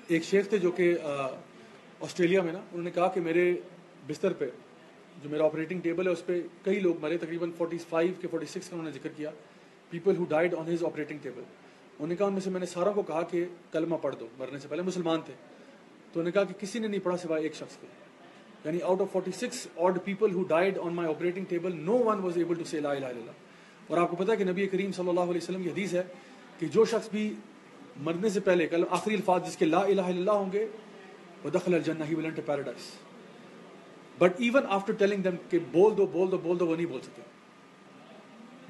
ایک شیخ تھے جو کہ آسٹریلیا میں نا، انہوں نے کہا کہ میرے بستر پہ جو میرا آپریٹنگ ٹیبل ہے اس پہ کئی لوگ مرے، تقریباً 45 کے 46 کا انہوں نے ذکر کیا، people who died on his operating table. انہوں نے کہا ان میں سے میں نے ساروں کو کہا کہ کلمہ پڑھ دو مرنے سے پہلے، مسلمان تھے. تو انہوں نے کہا کہ کسی نے نہیں پڑھا سوائے ایک شخص کے، یعنی out of 46 odd people who died on my operating table, no one was able to say لا الہ الا اللہ. اور آپ کو پتا ہے کہ نبی کریم صلی اللہ علیہ وسلم کی حدیث ہے کہ جو شخص بھی مرنے سے پہلے آخری الفاظ جس کے لا الہ الا اللہ ہوں گے وہ دخل الجنہ، he will enter paradise. But even after telling them کہ بول دو بول دو بول دو، وہ نہیں بول سکتے،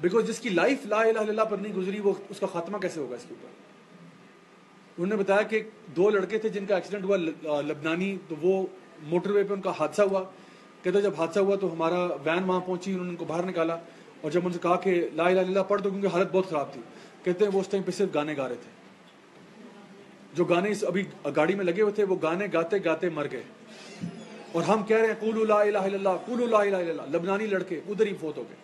بیکاز جس کی لائف لا الہ الا اللہ پر نہیں گزری وہ اس کا خاتمہ کیسے ہوگا اس کے اوپر. انہوں نے بتایا کہ 2 لڑکے تھے جن کا ایکسیڈنٹ ہوا لبنانی، تو وہ موٹر وے پہ ان کا حادثہ ہوا. کہتے جب حادثہ ہوا تو ہمارا وین وہاں پہنچی، انہوں نے ان کو باہر نکالا اور جب ان سے کہا کہ لا الہ الا اللہ پڑھ دو کیونکہ حالت بہت خراب تھی. کہتے ہیں وہ اس ٹائم پہ صرف گانے گا رہے تھے، جو گانے ابھی گاڑی میں لگے ہوئے تھے وہ گانے گاتے گاتے مر گئے. اور ہم کہہ رہے ہیں قولوا لا الہ الا اللہ قولوا لا الہ الا اللہ. لبنانی لڑکے ادھر ہی فوت ہو گئے،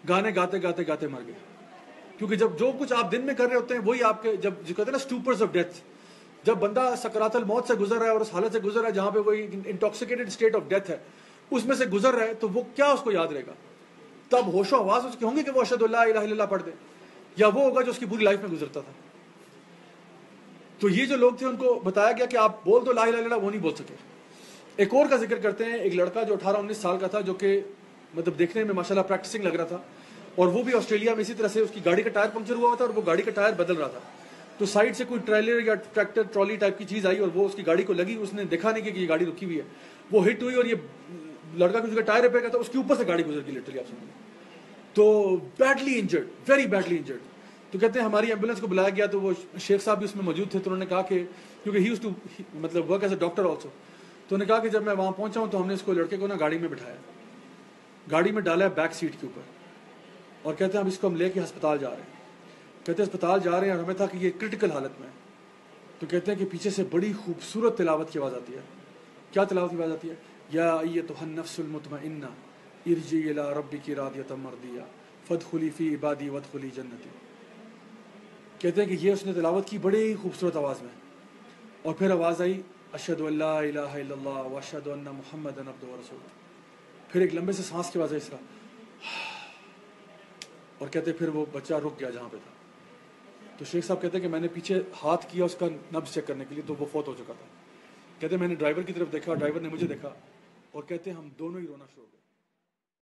گانے گاتے گاتے گاتے مر گئے. کیونکہ جب جو کچھ آپ دن میں کر رہے ہوتے ہیں وہی آپ کے، جب جو کہتے ہیں نا اسٹوپرز آف ڈیتھ، جب بندہ سکرات الموت سے گزر رہا ہے اور اس حالت سے گزر رہا ہے جہاں پہ وہ انٹاکسیکیٹڈ اسٹیٹ آف ڈیتھ ہے اس میں سے گزر رہا ہے، تو وہ کیا اس کو یاد رہے گا؟ تب ہوش و آواز اس کے ہوں گے کہ وہ اشہد لا الہ الا اللہ پڑھ دے، یا وہ ہوگا جو اس کی پوری لائف میں گزرتا تھا. تو یہ جو لوگ تھے ان کو بتایا گیا کہ آپ بول دو لا الہ الا اللہ، وہ نہیں بول سکے. ایک اور کا ذکر کرتے ہیں، ایک لڑکا جو 18-19 سال کا تھا، جو کہ مطلب دیکھنے میں ماشاءاللہ پریکٹسنگ لگ رہا تھا، اور وہ بھی آسٹریلیا میں اسی طرح سے اس کی گاڑی کا ٹائر پنکچر ہوا تھا اور وہ گاڑی کا ٹائر بدل رہا تھا. تو سائڈ سے کوئی ٹریلر یا ٹریکٹر ٹرالی ٹائپ کی چیز آئی اور وہ اس کی گاڑی کو لگی. اس نے دیکھا نہیں کہ یہ گاڑی رکی ہوئی ہے، وہ ہٹ ہوئی اور یہ لڑکا جو ٹائر ریپیئر کا تھا اس کے اوپر سے گاڑی گزر گئی لٹرلی. آپ سمجھیں تو badly injured, very badly injured. تو کہتے ہیں ہماری ایمبولینس کو بلایا گیا تو وہ شیخ صاحب بھی اس میں موجود تھے. تو انہوں نے کہا کہ کیونکہ ہی یوزڈ ٹو مطلب work as a doctor also, تو انہوں نے کہا کہ جب میں وہاں پہنچا ہوں تو ہم نے اس کو لڑکے کو نا گاڑی میں بٹھایا، گاڑی میں ڈالا ہے بیک سیٹ کے اوپر، اور کہتے ہیں اب اس کو ہم لے کے ہسپتال جا رہے ہیں. کہتے ہیں اسپتال جا رہے ہیں اور ہمیں تھا کہ یہ کرٹیکل حالت میں ہے. تو کہتے ہیں کہ پیچھے سے بڑی خوبصورت تلاوت کی آواز آتی ہے. کیا تلاوت کی آواز آتی ہے؟ یا ایتھا النفس المطمئنہ ارجعی الی ربک راضیۃ مرضیہ فادخلی فی عبادی وادخلی جنتی. کہتے ہیں کہ یہ اس نے تلاوت کی بڑی خوبصورت آواز میں، اور پھر آواز آئی اشہد ان لا الہ الا اللہ واشہد ان محمدا عبدہ ورسولہ. پھر ایک لمبے سے سانس کی آواز آئی اس طرح، اور کہتے پھر وہ بچہ رک گیا جہاں پہ تھا. تو شیخ صاحب کہتے ہیں کہ میں نے پیچھے ہاتھ کیا اس کا نبض چیک کرنے کے لیے تو وہ فوت ہو چکا تھا. کہتے ہیں میں نے ڈرائیور کی طرف دیکھا، ڈرائیور نے مجھے دیکھا، اور کہتے ہیں ہم دونوں ہی رونا شروع ہو گئے.